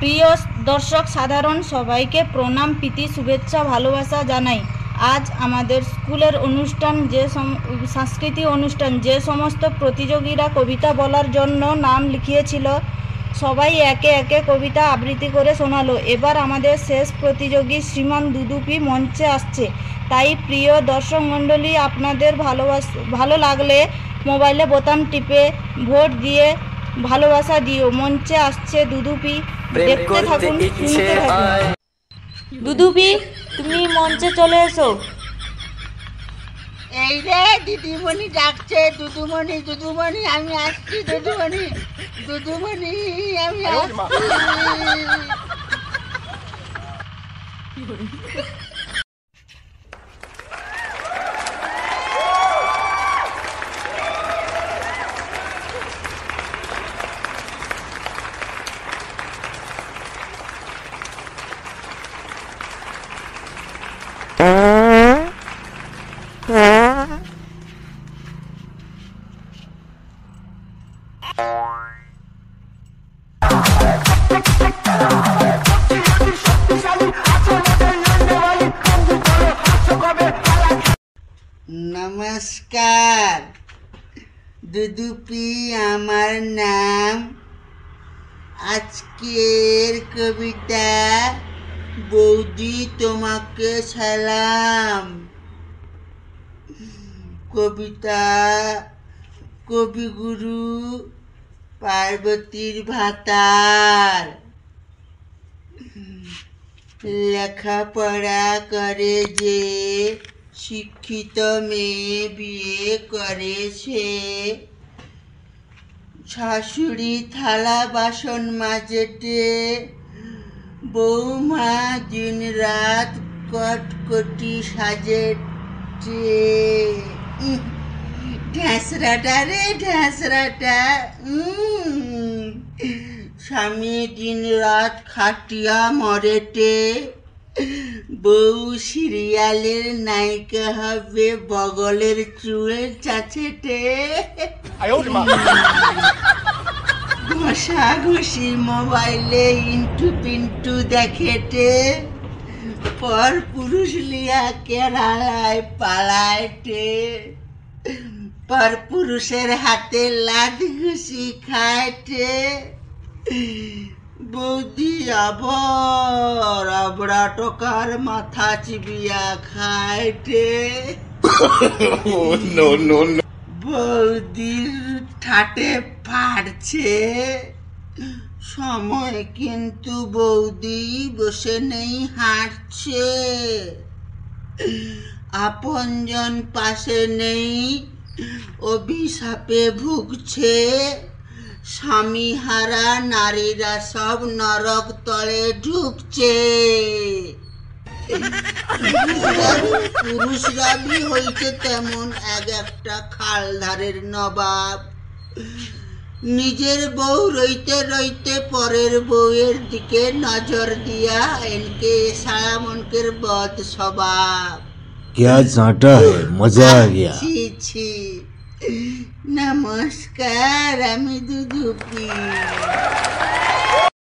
প্রিয় দর্শক সাধারণ সবাইকে প্রণাম, প্রীতি, শুভেচ্ছা, ভালোবাসা জানাই। আজ আমাদের স্কুলের অনুষ্ঠান, সাংস্কৃতিক অনুষ্ঠান, যে সমস্ত প্রতিযোগীরা কবিতা বলার জন্য নাম লিখিয়েছিল সবাই একে একে কবিতা আবৃত্তি করে শোনালো। এবার আমাদের শেষ প্রতিযোগী শ্রীমান দুদুপি মঞ্চে আসছে। তাই প্রিয় দর্শক মণ্ডলী, আপনাদের ভালো লাগলে মোবাইলে বোতাম টিপে ভোট দিয়ে ভালোবাসা দিও। মঞ্চে আসছে দুদুপি, দেখতে থাকুন, শুনতে থাকুন। দুদুপি, তুমি মঞ্চে চলে এসো। এই রে দিদিমণি ডাকছে, দুদুমণি দুদুমণি আমি আসছি, দুদুমণি দুদুমণি আমি আসছি। নমস্কার, দুদুপি আমার নাম। আজকের কবিতা বৌদি তোমাকে সালাম। কবিতা কবিগুরু পার্বতীর ভাতার। লেখাপড়া করে যে শিক্ষিত মেয়ে বিয়ে করেছে, শাশুড়ি থালা বাসন মাজেটে, বৌমা দিন রাত কটকটি সাজেটে। ঢ্যাঁসরাটা রে ঢ্যাঁসরাটা, স্বামী দিন রাত খাটিয়া মরেটে, বউ সিরিয়ালের নায়িকা হবে বগলের চুল চাচেটে। ঘষা ঘষি মোবাইলে ইন্টু পিন্টু দেখেটে, পর পুরুষ লিয়া কেরালায় পালায়টে, পর পুরুষের হাতে লাদ ঘুষি খায়টে। বৌদি আবার আবড়া টকার মাথা চিবিয়া খায়টে। বৌদির ঠাটে ফাটছে সময়, কিন্তু বৌদি বসে নেই, হাঁটছে। আপনজন পাশে নেই, অভিশাপে ভুগছে। স্বামী হারা নারীরা সব নরক তলে ঢুকছে। পুরুষরা বি হইছে তেমন এক একটা খালধারের নবাব। নিজের বউ রইতে রইতে পরের বউয়ের দিকে নজর দিয়া এনকে সারা মনকের বদ স্বভাব। क्या चाटा है, मजा आ गया। ছি ছি। নমস্কার, আমি দুদুপি।